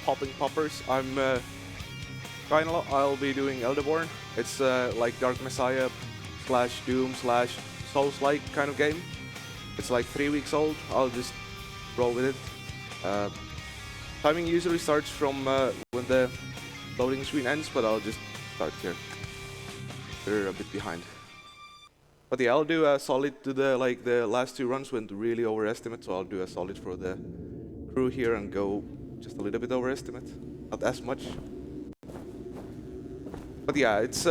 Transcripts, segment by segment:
popping poppers. I'm iKainalo. I'll be doing Elderborn. It's like Dark Messiah slash Doom slash Souls-like kind of game. It's like 3 weeks old. I'll just roll with it. Timing usually starts from when the loading screen ends, but I'll just start here. They're a bit behind. But yeah, I'll do a solid to the the last 2 runs went really overestimate, so I'll do a solid for the crew here and go just a little bit overestimate, not as much. But yeah, it's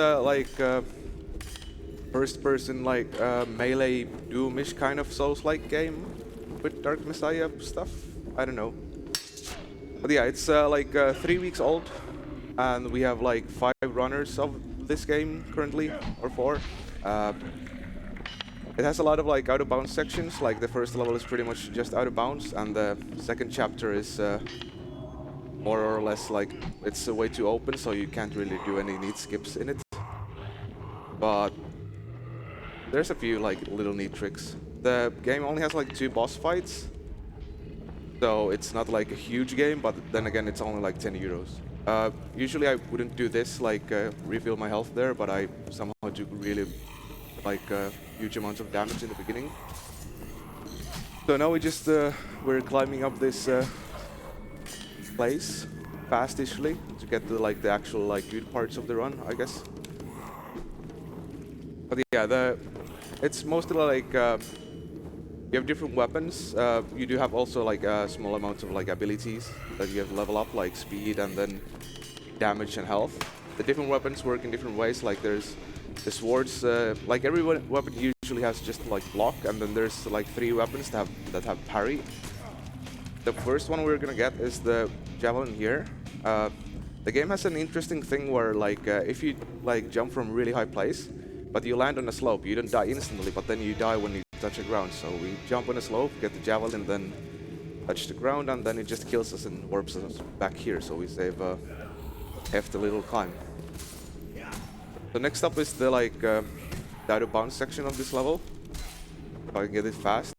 first-person melee Doomish kind of Souls-like game with Dark Messiah stuff. I don't know. But yeah, it's 3 weeks old, and we have 5 runners of this game currently, or 4. It has a lot of out of bounds sections. Like the first level is pretty much just out of bounds, and the second chapter is more or less it's way too open, so you can't really do any neat skips in it. But there's a few little neat tricks. The game only has 2 boss fights, so it's not a huge game, but then again it's only 10 euros. Usually I wouldn't do this, refill my health there, but I somehow do really huge amounts of damage in the beginning. So now we're climbing up this place fastishly to get to the actual good parts of the run, I guess. But yeah, it's mostly you have different weapons. You do have also small amounts of abilities that you have to level up, like speed and then damage and health. The different weapons work in different ways. There's the swords. Every weapon usually has just block, and then there's 3 weapons that have parry. The first one we're gonna get is the javelin here. The game has an interesting thing where if you jump from a really high place, but you land on a slope, you don't die instantly, but then you die when you touch the ground. So we jump on a slope, get the javelin, then touch the ground, and then it just kills us and warps us back here. So we save a hefty little climb. So next up is the out of bounds section of this level. If I can get it fast.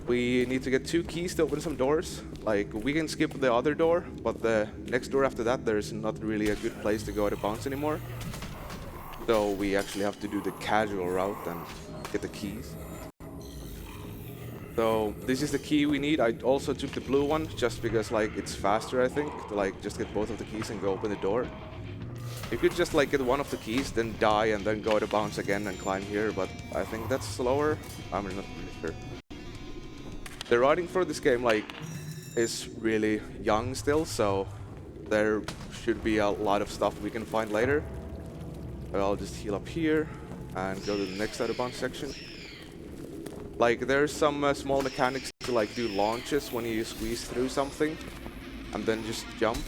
We need to get 2 keys to open some doors. We can skip the other door, but the next door after that, there's not really a good place to go out of bounds anymore. So we actually have to do the casual route and get the keys. So this is the key we need. I also took the blue one just because it's faster, I think, to just get both of the keys and go open the door. You could just get one of the keys, then die, and then go to bounce again and climb here, but I think that's slower. I'm not really sure. The routing for this game is really young still, so there should be a lot of stuff we can find later. I'll just heal up here and go to the next out of bounds section. There's some small mechanics to do launches when you squeeze through something and then just jump.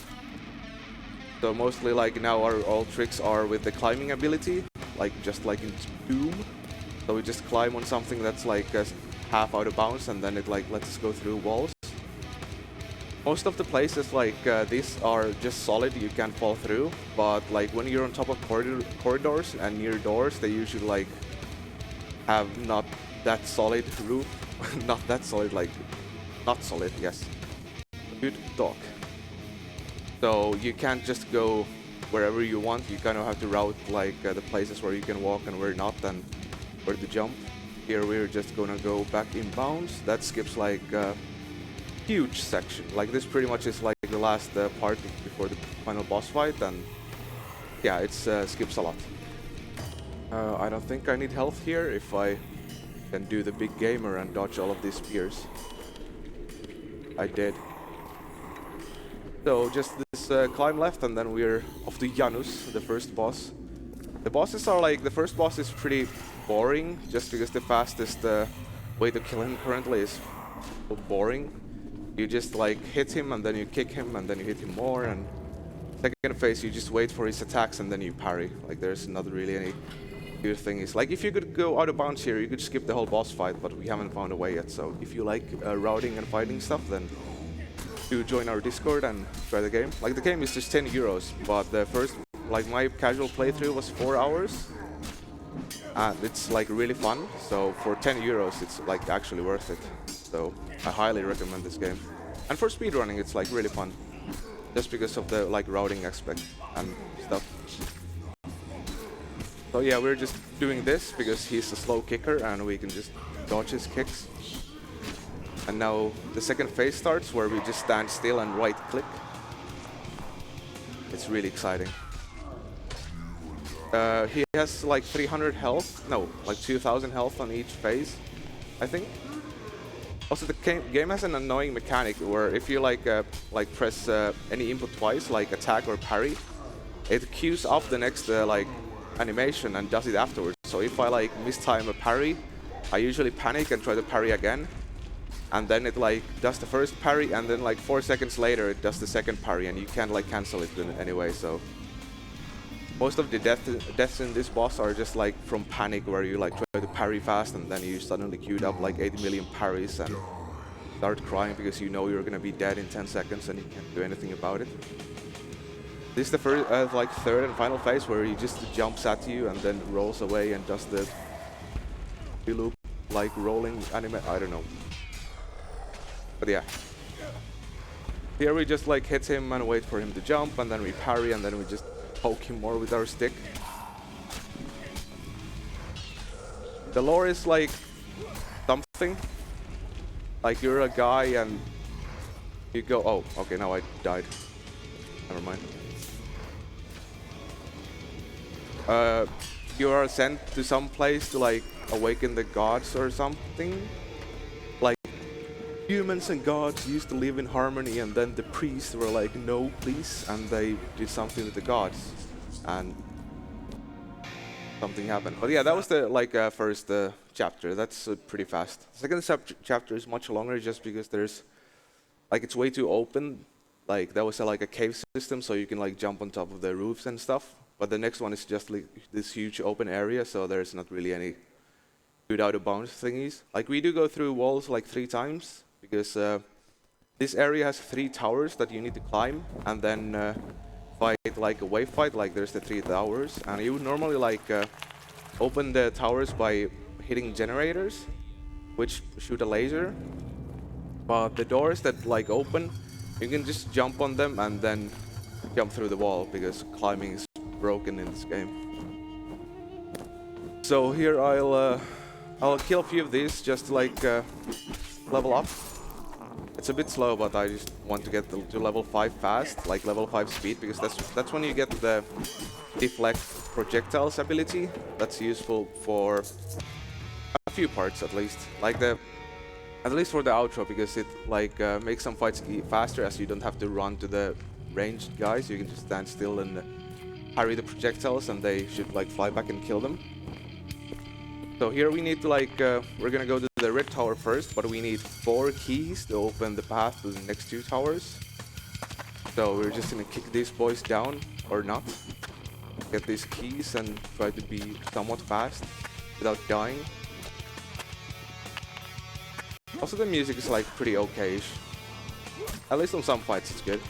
So mostly now all tricks are with the climbing ability, just in Doom. So we just climb on something that's half out of bounds, and then it lets us go through walls. Most of the places these are just solid, you can't fall through. But when you're on top of corridors and near doors, they usually have not that solid roof. Not that solid, not solid, yes. Good talk. So you can't just go wherever you want. You kind of have to route the places where you can walk and where not, and where to jump. Here we're just gonna go back in bounds. That skips a huge section. This pretty much is the last part before the final boss fight, and yeah, it skips a lot. I don't think I need health here if I can do the big gamer and dodge all of these spears. I did. So just this climb left, and then we're off to Janus, the first boss. The bosses are the first boss is pretty boring, just because the fastest way to kill him currently is boring. You just hit him, and then you kick him, and then you hit him more, and second phase you just wait for his attacks and then you parry. There's not really any good thing. Is if you could go out of bounds here, you could skip the whole boss fight, but we haven't found a way yet. So if you like routing and fighting stuff, then do join our Discord and try the game. The game is just 10 euros, but the first my casual playthrough was 4 hours. And it's really fun, so for 10 euros it's actually worth it. So I highly recommend this game. And for speedrunning, it's like really fun, just because of the like routing aspect and stuff. So yeah, we're just doing this because he's a slow kicker and we can just dodge his kicks. And now the second phase starts where we just stand still and right click. It's really exciting. He has like 300 health, no, like 2000 health on each phase, I think. Also, the game has an annoying mechanic where if you like press any input twice, like attack or parry, it queues up the next like animation and does it afterwards. So if I like mistime a parry, I usually panic and try to parry again, and then it like does the first parry, and then like 4 seconds later it does the second parry, and you can't like cancel it anyway. So most of the deaths in this boss are just like from panic, where you like try to parry fast and then you suddenly queued up like 80 million parries and start crying because you know you're gonna be dead in 10 seconds and you can't do anything about it. This is the first, like third and final phase where he just jumps at you and then rolls away and does the loop like rolling anime. I don't know. But yeah. Here we just like hit him and wait for him to jump, and then we parry, and then we just poke him more with our stick. The lore is like something. Like you're a guy and you go, oh, okay, now I died. Never mind. You are sent to some place to like awaken the gods or something. Like humans and gods used to live in harmony, and then the priests were like, no, please, and they did something with the gods, and something happened. But yeah, that was the like first chapter. That's pretty fast. Second chapter is much longer, just because there's like it's way too open. Like that was like a cave system, so you can like jump on top of the roofs and stuff. But the next one is just like this huge open area, so there's not really any good out of bounds thingies. Like we do go through walls like 3 times, because this area has 3 towers that you need to climb and then fight like a wave fight. Like there's the 3 towers, and you would normally like open the towers by hitting generators, which shoot a laser. But the doors that like open, you can just jump on them and then jump through the wall, because climbing is broken in this game. So here I'll kill a few of these just to like level up. It's a bit slow, but I just want to get to level 5 fast, like level 5 speed, because that's when you get the deflect projectiles ability. That's useful for a few parts at least. Like at least for the outro, because it like makes some fights faster, as you don't have to run to the ranged guys. You can just stand still and parry the projectiles, and they should like fly back and kill them. So here we need to like, we're gonna go to the red tower first, but we need 4 keys to open the path to the next 2 towers. So we're just gonna kick these boys down, or not. Get these keys and try to be somewhat fast without dying. Also the music is like pretty okay-ish. At least on some fights it's good.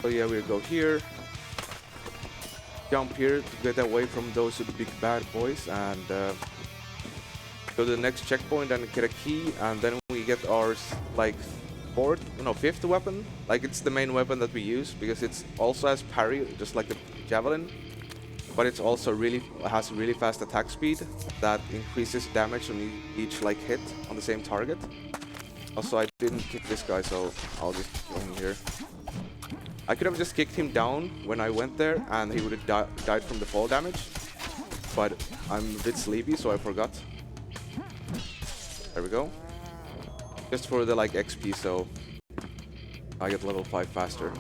So yeah, we'll go here. Jump here to get away from those big bad boys, and go to the next checkpoint and get a key, and then we get our like 5th weapon. Like it's the main weapon that we use, because it's also has parry, just like the javelin, but it's also has really fast attack speed that increases damage on each like hit on the same target. Also, I didn't kick this guy, so I'll just kill him here. I could have just kicked him down when I went there, and he would have died from the fall damage. But I'm a bit sleepy, so I forgot. There we go. Just for the like XP, so I get level 5 faster.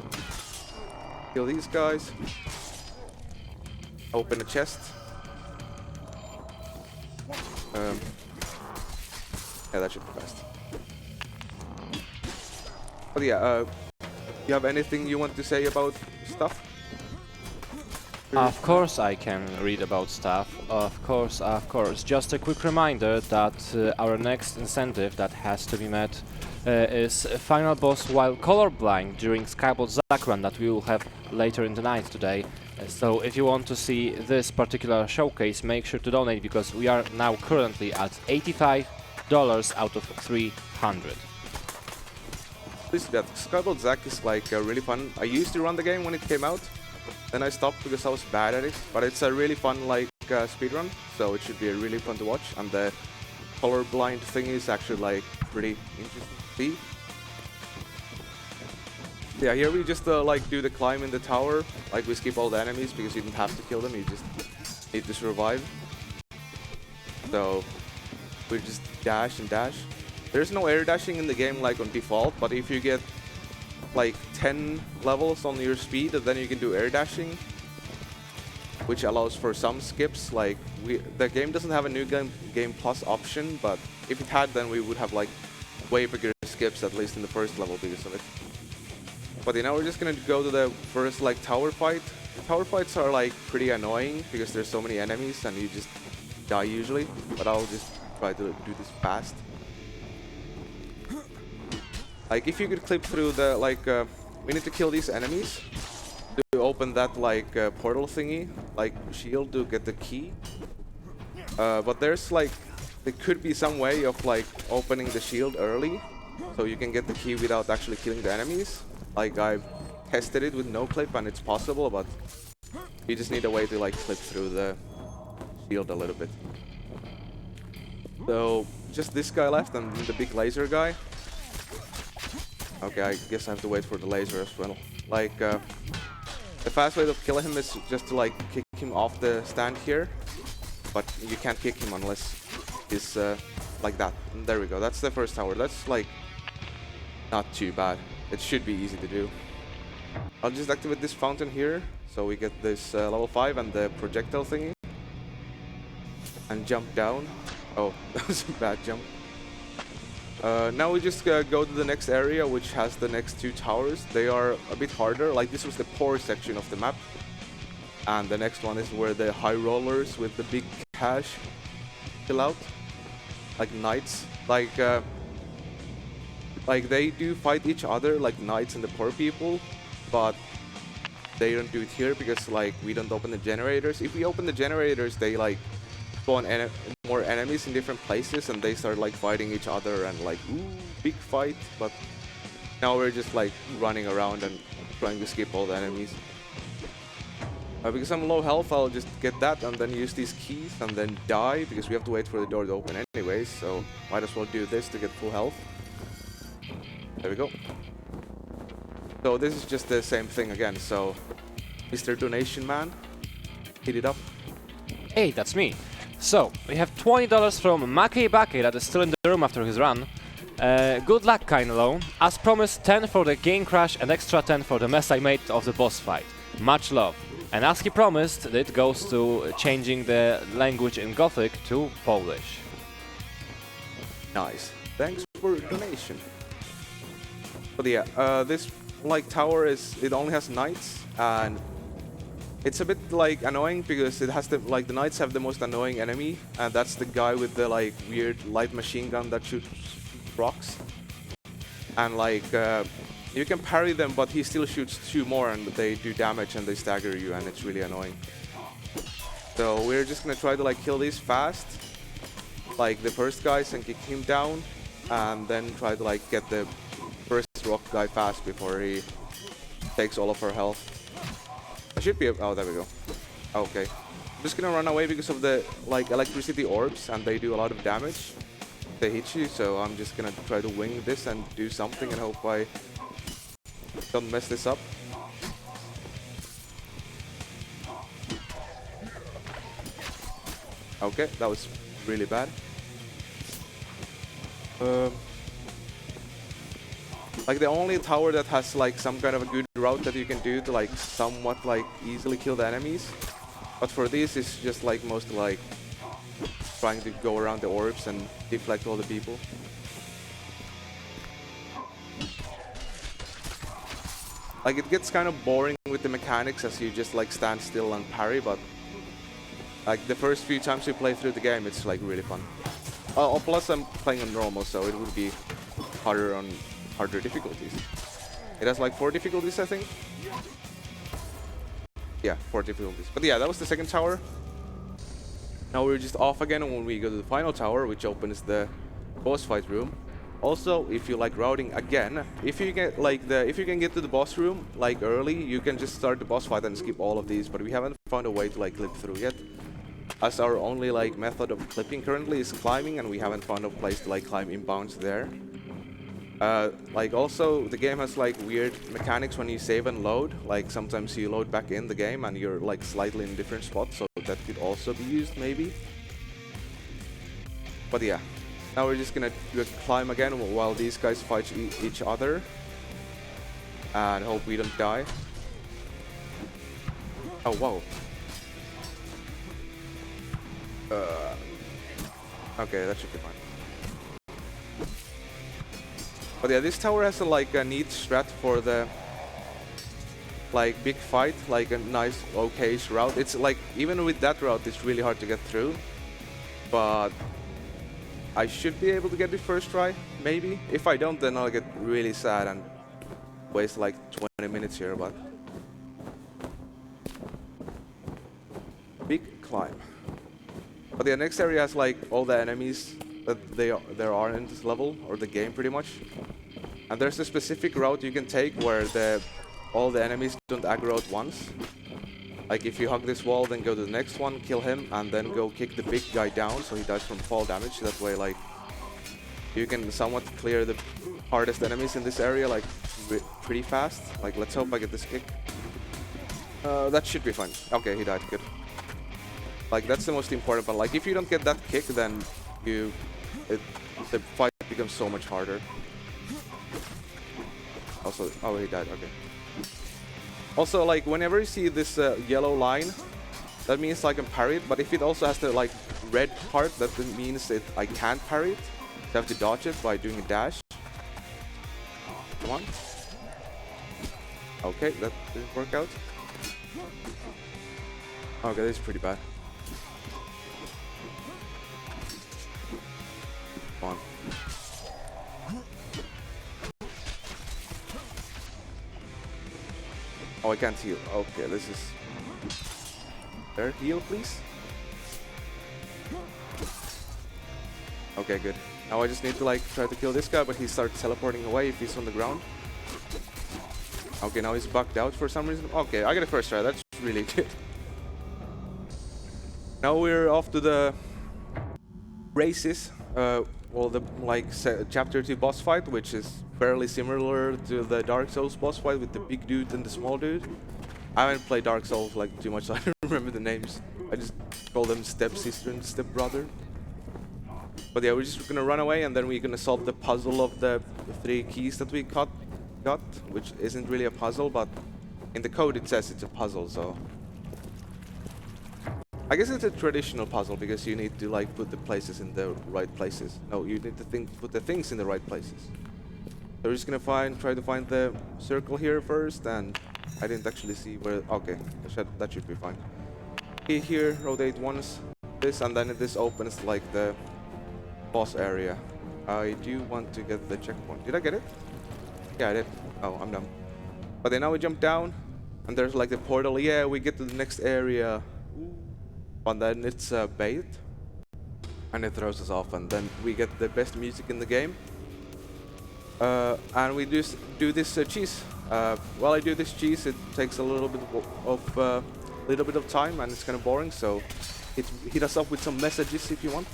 Kill these guys. Open a chest. Yeah, that should be fast. But yeah, you have anything you want to say about stuff? Of course I can read about stuff, of course. Just a quick reminder that our next incentive that has to be met is final boss while colorblind during Skyblock Zack run that we will have later in the night today. So if you want to see this particular showcase, make sure to donate, because we are now currently at $85 out of 300. Please do that. Skyball Zack is like really fun. I used to run the game when it came out. Then I stopped because I was bad at it. But it's a really fun like speedrun, so it should be really fun to watch. And the colorblind thing is actually like pretty interesting to see. Yeah, here we just like do the climb in the tower. Like we skip all the enemies because you don't have to kill them. You just need to survive. So we just dash and dash. There's no air dashing in the game like on default, but if you get like 10 levels on your speed, then you can do air dashing, which allows for some skips. Like the game doesn't have a new game plus option, but if it had, then we would have like way bigger skips, at least in the first level because of it. But now we're just gonna go to the first like tower fight. The tower fights are like pretty annoying because there's so many enemies and you just die usually. But I'll just try to do this fast. Like if you could clip through the like, we need to kill these enemies to open that like portal thingy, like shield to get the key. But there's like, there could be some way of like opening the shield early, so you can get the key without actually killing the enemies. Like I've tested it with no clip and it's possible, but you just need a way to like clip through the shield a little bit. So just this guy left and the big laser guy. Okay, I guess I have to wait for the laser as well. Like the fast way of killing him is just to like kick him off the stand here, but you can't kick him unless he's like that. And there we go. That's the first tower. That's like not too bad. It should be easy to do. I'll just activate this fountain here, so we get this level 5 and the projectile thingy. And jump down. Oh, that was a bad jump. Now we just go to the next area, which has the next 2 towers. They are a bit harder. Like this was the poor section of the map. And the next one is where the high rollers with the big cash chill out. Like knights. Like they do fight each other like knights and the poor people, but they don't do it here because like we don't open the generators. If we open the generators, they like spawn more enemies in different places and they start like fighting each other and like ooh, big fight. But now we're just like running around and trying to skip all the enemies. Because I'm low health, I'll just get that and then use these keys and then die because we have to wait for the door to open anyways. So might as well do this to get full health. There we go. So this is just the same thing again. So Mr. Donation Man, hit it up. Hey, that's me. So, we have $20 from Maki Baki that is still in the room after his run. Good luck, iKainalo. As promised, 10 for the game crash and extra 10 for the mess I made of the boss fight. Much love. And as he promised, it goes to changing the language in Gothic to Polish. Nice. Thanks for donation. But yeah, this like tower it only has knights and it's a bit like annoying because it has the like the knights have the most annoying enemy and that's the guy with the like weird light machine gun that shoots rocks. And like you can parry them, but he still shoots 2 more and they do damage and they stagger you and it's really annoying. So we're just gonna try to like kill these fast, like the first guys, and kick him down, and then try to like get the first rock guy fast before he takes all of our health. I should be oh, there we go. Okay, I'm just gonna run away because of the like electricity orbs and they do a lot of damage. They hit you, so I'm just gonna try to wing this and do something and hope I don't mess this up. Okay, that was really bad. Like the only tower that has like some kind of a good route that you can do to like somewhat like easily kill the enemies. But for this it's just like mostly like trying to go around the orbs and deflect all the people. Like it gets kind of boring with the mechanics as you just like stand still and parry, but like the first few times you play through the game it's like really fun. Plus I'm playing on normal, so it would be harder on harder difficulties. It has like 4 difficulties, I think. Yeah, 4 difficulties. But yeah, that was the second tower. Now we're just off again when we go to the final tower, which opens the boss fight room. Also, if you like routing again, if you get if you can get to the boss room like early, you can just start the boss fight and skip all of these. But we haven't found a way to like clip through yet, as our only like method of clipping currently is climbing, and we haven't found a place to like climb inbounds there. Like also, the game has like weird mechanics when you save and load. Like sometimes you load back in the game and you're like slightly in different spots, so that could also be used maybe. But yeah, now we're just gonna do a climb again while these guys fight each other, and hope we don't die. Oh wow. Okay, that should be fine. But yeah, this tower has a neat strat for the like big fight, like a nice okay-ish route. It's like even with that route, it's really hard to get through. But I should be able to get it first try, maybe. If I don't, then I'll get really sad and waste like 20 minutes here. But big climb. But the next area has like all the enemies that there are in this level, or the game pretty much. And there's a specific route you can take where all the enemies don't aggro at once. Like if you hug this wall, then go to the next one, kill him, and then go kick the big guy down so he dies from fall damage. That way like you can somewhat clear the hardest enemies in this area like pretty fast. Like let's hope I get this kick. That should be fine. Okay, he died, good. Like that's the most important one. Like if you don't get that kick, then the fight becomes so much harder. Also, oh, he died, okay. Also, like whenever you see this yellow line, that means I can parry it. But if it also has the like red part, that means I can't parry it. So I have to dodge it by doing a dash. Come on. Okay, that didn't work out. Okay, this is pretty bad. Come on. Oh, I can't heal. Okay, this is... There, heal, please. Okay, good. Now I just need to like try to kill this guy, but he starts teleporting away if he's on the ground. Okay, now he's bugged out for some reason. Okay, I get a first try. That's really good. Now we're off to the races. Well, the like chapter 2 boss fight, which is fairly similar to the Dark Souls boss fight with the big dude and the small dude. I haven't played Dark Souls like too much, so I don't remember the names. I just call them stepsister and stepbrother. But yeah, we're just gonna run away, and then we're gonna solve the puzzle of the 3 keys that we got, which isn't really a puzzle, but in the code it says it's a puzzle, so I guess it's a traditional puzzle because you need to like put the places in the right places. No, you need to put the things in the right places. So we're just gonna try to find the circle here first, and I didn't actually see where. Okay, that should be fine. Key here, rotate once, this, and then this opens like the boss area. I do want to get the checkpoint. Did I get it? Yeah, I did. Oh, I'm dumb. But then now we jump down, and there's like the portal. Yeah, we get to the next area. And then it's bait, and it throws us off, and then we get the best music in the game. And we just do this cheese. While I do this cheese, it takes a little bit of time, and it's kind of boring. So hit us up with some messages if you want.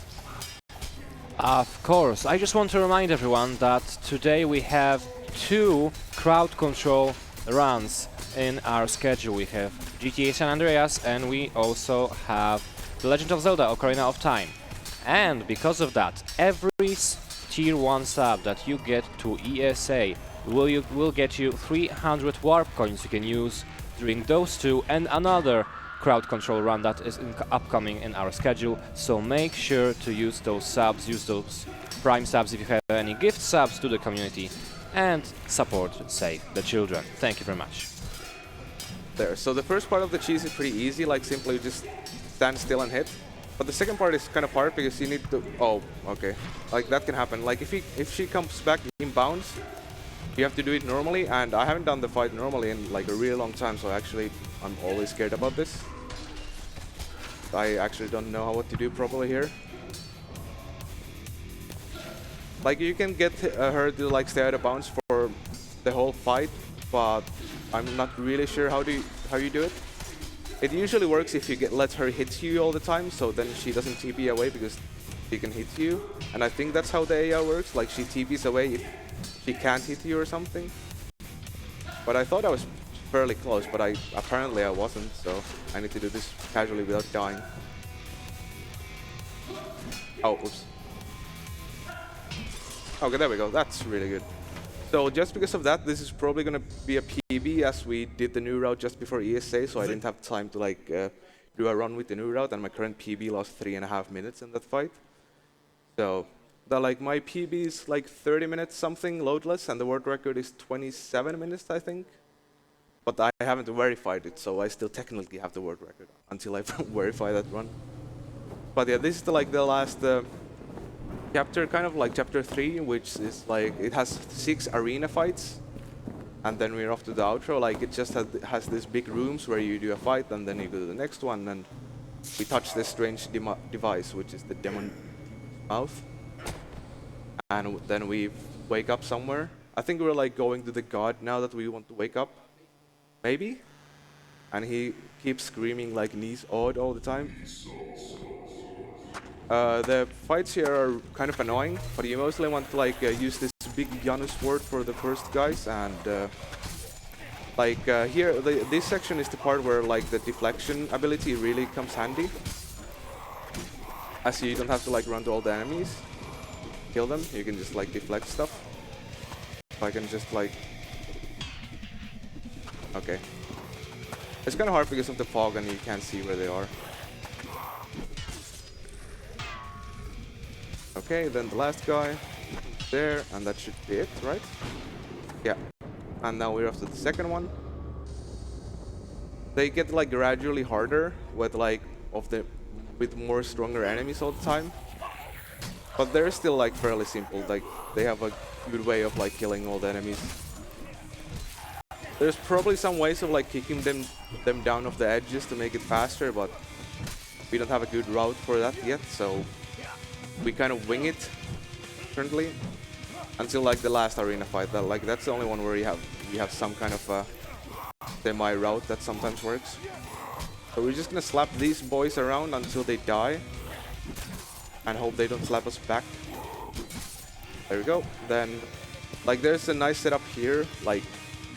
Of course, I just want to remind everyone that today we have 2 crowd control runs in our schedule. We have GTA San Andreas, and we also have The Legend of Zelda: Ocarina of Time. And because of that, every tier 1 sub that you get to ESA will get you 300 warp coins you can use during those 2 and another crowd control run that is upcoming in our schedule. So make sure to use those subs, use those prime subs if you have any gift subs to the community, and support Save the Children. Thank you very much. There. So the first part of the cheese is pretty easy, like simply just stand still and hit. But the second part is kind of hard because you need to... Oh, okay. Like that can happen. Like if she comes back in bounds, you have to do it normally, and I haven't done the fight normally in like a really long time, so actually I'm always scared about this. I actually don't know what to do properly here. Like you can get her to like stay out of bounds for the whole fight, but I'm not really sure how you do it. It usually works if you let her hit you all the time, so then she doesn't TP away because she can hit you. And I think that's how the AI works, like she TPs away if she can't hit you or something. But I thought I was fairly close, but apparently I wasn't, so I need to do this casually without dying. Oh, oops. Okay, there we go. That's really good. So just because of that, this is probably going to be a PB, as we did the new route just before ESA, so I didn't have time to like do a run with the new route, and my current PB lost 3.5 minutes in that fight. So my PB is like 30 minutes something loadless, and the world record is 27 minutes, I think. But I haven't verified it, so I still technically have the world record until I verify that run. But yeah, this is the last chapter, kind of like chapter 3, which is like, it has 6 arena fights, and then we're off to the outro. Like it just has these big rooms where you do a fight, and then you go to the next one, and we touch this strange device, which is the demon mouth, and then we wake up somewhere. I think we're like going to the god now that we want to wake up, maybe, and he keeps screaming like knees odd all the time. The fights here are kind of annoying, but you mostly want to like use this big Yanu sword for the first guys, and here, this section is the part where like the deflection ability really comes handy, as you don't have to like run to all the enemies, kill them, you can just like deflect stuff. If I can just like... Okay. It's kind of hard because of the fog and you can't see where they are. Okay, then the last guy there, and that should be it, right? Yeah. And now we're off to the second one. They get like gradually harder with with more stronger enemies all the time. But they're still like fairly simple. Like they have a good way of like killing all the enemies. There's probably some ways of like kicking them down off the edges to make it faster, but we don't have a good route for that yet, so we kind of wing it currently until like the last arena fight. That's the only one where we have some kind of semi route that sometimes works. So we're just gonna slap these boys around until they die and hope they don't slap us back. There we go. Then like there's a nice setup here. Like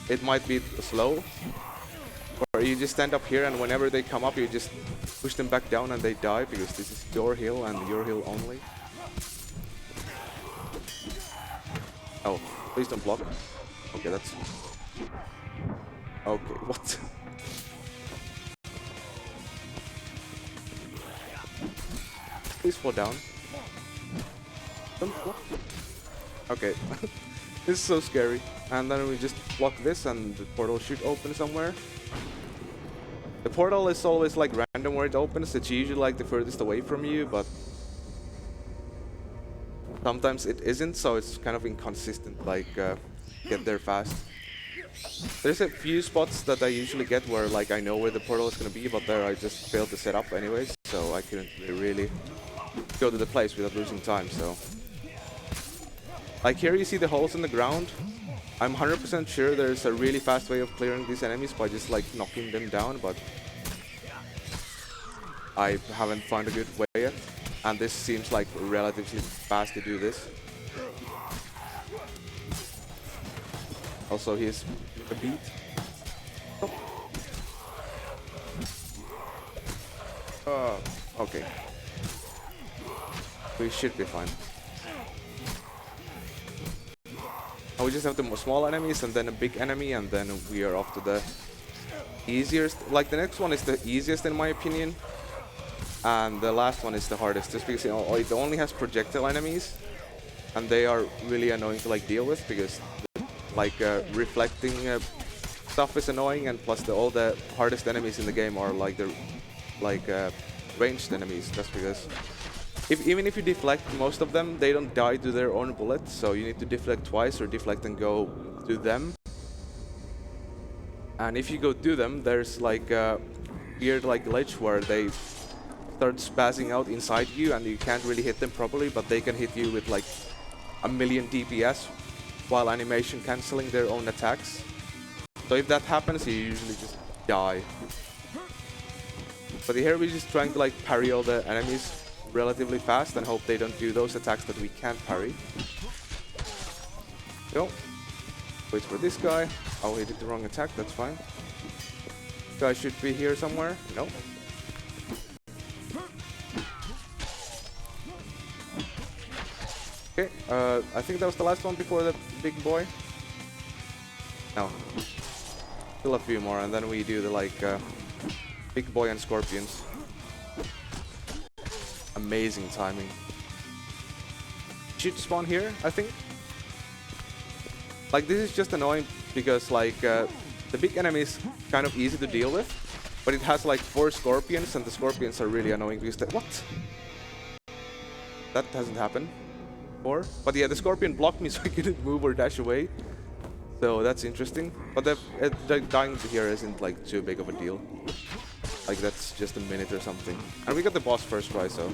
it might be slow, or you just stand up here and whenever they come up you just push them back down and they die, because this is your hill and your hill only. Oh, please don't block. Okay, that's... Okay, what? Please fall down. Don't block. Okay. This is so scary. And then we just block this and the portal should open somewhere. The portal is always like random where it opens. It's usually like the furthest away from you, but sometimes it isn't, so it's kind of inconsistent, like get there fast. There's a few spots that I usually get where like I know where the portal is gonna be, but there I just failed to set up anyways, so I couldn't really go to the place without losing time. So like here you see the holes in the ground. I'm 100% sure there's a really fast way of clearing these enemies by just like knocking them down, but I haven't found a good way yet. And this seems like relatively fast to do this. Also, he's a beat. Oh. Okay. We should be fine. We just have the small enemies and then a big enemy, and then we are off to the easiest. Like the next one is the easiest in my opinion, and the last one is the hardest, just because it only has projectile enemies, and they are really annoying to like deal with, because like reflecting stuff is annoying, and plus all the hardest enemies in the game are like the ranged enemies, just because even if you deflect most of them, they don't die to their own bullets, so you need to deflect twice or deflect and go to them. And if you go to them, there's like a weird like glitch where they start spazzing out inside you and you can't really hit them properly, but they can hit you with like a million DPS while animation cancelling their own attacks. So if that happens, you usually just die. But here we're just trying to like parry all the enemies relatively fast and hope they don't do those attacks that we can't parry. Go. Wait for this guy. Oh, he did the wrong attack, that's fine. This guy should be here somewhere. No. Okay, I think that was the last one before the big boy. No. Still a few more, and then we do the like big boy and scorpions. Amazing timing. Should spawn here, I think. Like this is just annoying because like the big enemy is kind of easy to deal with, but it has like 4 scorpions, and the scorpions are really annoying because what? That hasn't happened before. But yeah, the scorpion blocked me so I couldn't move or dash away. So that's interesting. But the dying here isn't like too big of a deal. Like that's just a minute or something. And we got the boss first try, so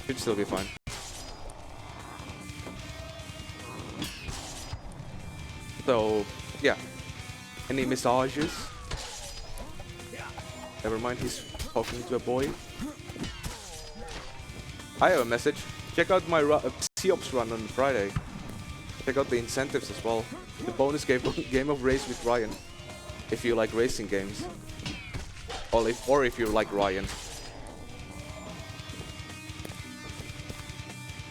should still be fine. So yeah, any massages? Never mind, he's talking to a boy. I have a message. Check out my Seops run on Friday. Check out the incentives as well. The bonus game of Race with Ryan, if you like racing games. Or if you like Ryan.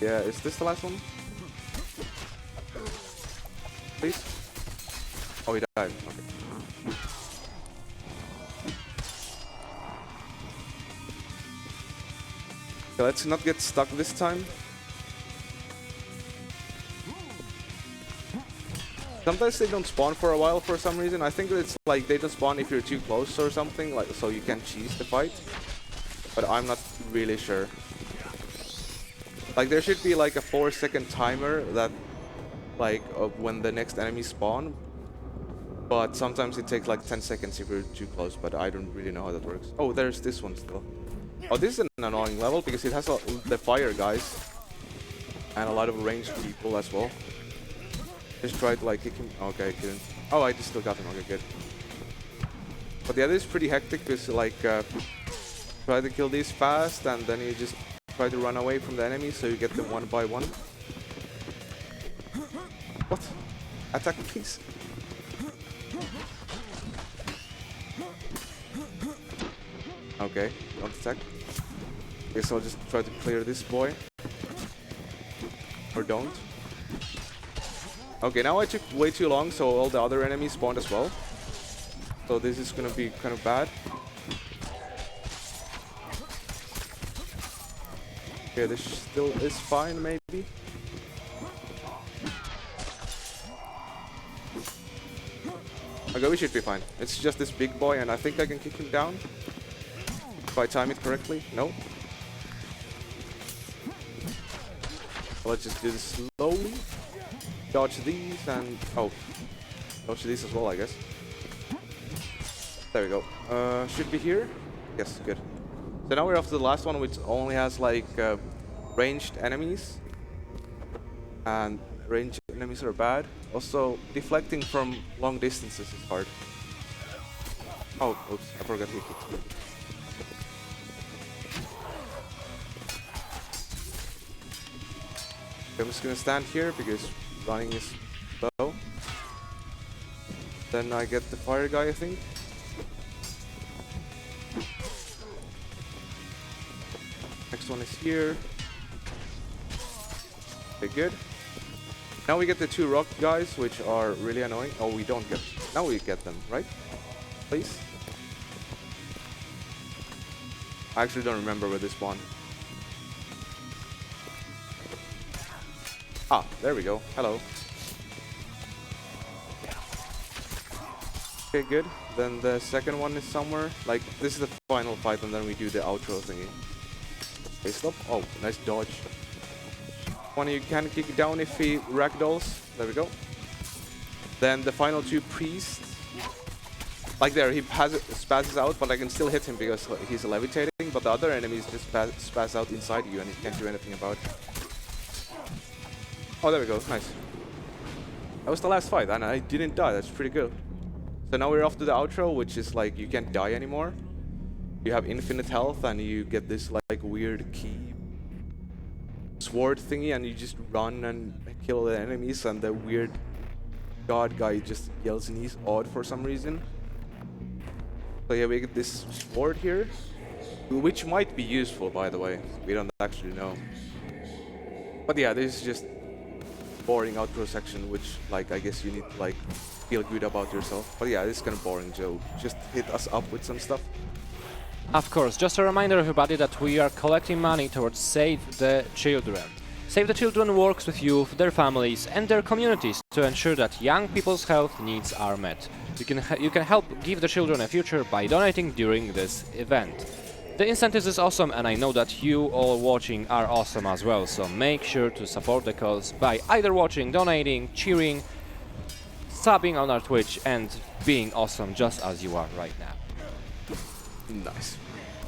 Yeah, is this the last one? Please? Oh, he died. Okay. So let's not get stuck this time. Sometimes they don't spawn for a while for some reason. I think it's like they don't spawn if you're too close or something, like so you can cheese the fight. But I'm not really sure. Like there should be like a 4-second timer that like of when the next enemy spawn. But sometimes it takes like 10 seconds if you're too close, but I don't really know how that works. Oh, there's this one still. Oh, this is an annoying level because it has the fire guys and a lot of ranged people as well. Just try to like kick him. Okay, I couldn't. Oh, I just still got him. Okay, good. But the other is pretty hectic because like try to kill these fast and then you just try to run away from the enemy so you get them one by one. What? Attack please. Okay, don't attack. Guess I'll just try to clear this boy. Or don't. Okay, now I took way too long, so all the other enemies spawned as well. So this is gonna be kind of bad. Okay, this still is fine, maybe. Okay, we should be fine. It's just this big boy, and I think I can kick him down. If I time it correctly. No. Let's just do this slowly. Dodge these and... oh. Dodge these as well, I guess. There we go. Should be here? Yes, good. So now we're off to the last one, which only has like ranged enemies. And ranged enemies are bad. Also, deflecting from long distances is hard. Oh, oops, I forgot to hit it. I'm just gonna stand here because running is slow. Then I get the fire guy, I think. Next one is here. Okay, good. Now we get the 2 rock guys, which are really annoying. Oh, we don't get... now we get them, right? Please? I actually don't remember where they spawn. Ah, there we go. Hello. Okay, good. Then the second one is somewhere. Like, this is the final fight, and then we do the outro thingy. Okay, stop. Oh, nice dodge. One you can kick it down if he ragdolls. There we go. Then the final 2 priests. Like there, he spazzes out, but I can still hit him because he's levitating. But the other enemies just spaz out inside you, and you can't do anything about it. Oh, there we go. Nice. That was the last fight, and I didn't die. That's pretty good. So now we're off to the outro, which is like you can't die anymore. You have infinite health, and you get this like weird key sword thingy, and you just run and kill the enemies, and the weird god guy just yells and he's odd for some reason. So yeah, we get this sword here, which might be useful, by the way. We don't actually know. But yeah, this is just boring outro section, which like I guess you need to like feel good about yourself. But yeah, this is kind of boring, Joe. Just hit us up with some stuff. Of course, just a reminder everybody that we are collecting money towards Save the Children. Save the Children works with youth, their families and their communities to ensure that young people's health needs are met. You can help give the children a future by donating during this event. The incentive is awesome, and I know that you all watching are awesome as well, so make sure to support the cause by either watching, donating, cheering, subbing on our Twitch and being awesome just as you are right now. Nice.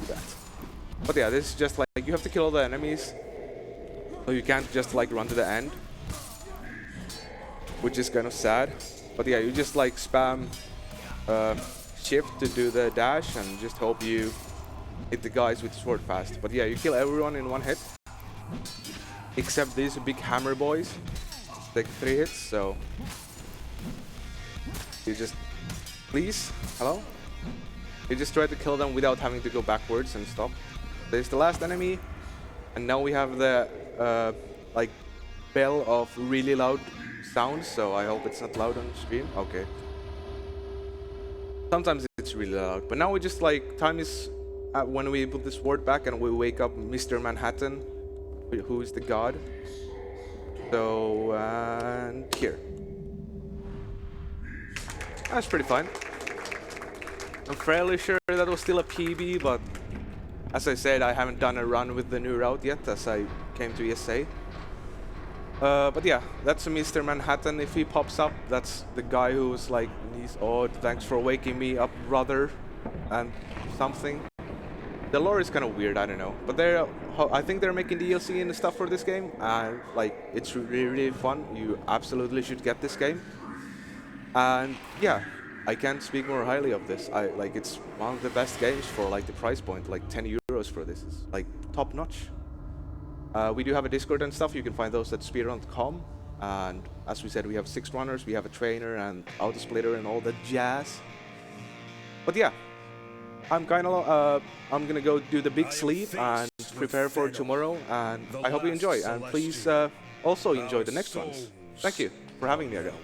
Do that. But yeah, this is just like you have to kill all the enemies, so you can't just like run to the end, which is kind of sad. But yeah, you just like spam shift to do the dash and just hope you hit the guys with sword fast. But yeah, you kill everyone in one hit, except these big hammer boys. Take 3 hits, so you just please hello. You just try to kill them without having to go backwards and stop. There's the last enemy, and now we have the like bell of really loud sounds, so I hope it's not loud on stream. Okay. Sometimes it's really loud, but now we just like time is when we put the sword back and we wake up Mr. Manhattan, who is the god. So and here. That's pretty fine. I'm fairly sure that was still a PB, but as I said, I haven't done a run with the new route yet, as I came to ESA. But yeah, that's Mr. Manhattan. If he pops up, that's the guy who's like, he's odd, thanks for waking me up, brother, and something. The lore is kind of weird, I don't know. But I think they're making DLC and stuff for this game, and like, it's really, really fun. You absolutely should get this game. And yeah, I can't speak more highly of this. It's one of the best games for like the price point. Like 10 euros for this is like top notch. We do have a Discord and stuff. You can find those at speedrun.com. And as we said, we have 6 runners, we have a trainer and auto splitter and all that jazz. But yeah, I'm gonna go do the big sleep and prepare for tomorrow. And I hope you enjoy. And please also enjoy the next ones. Thank you for having me again.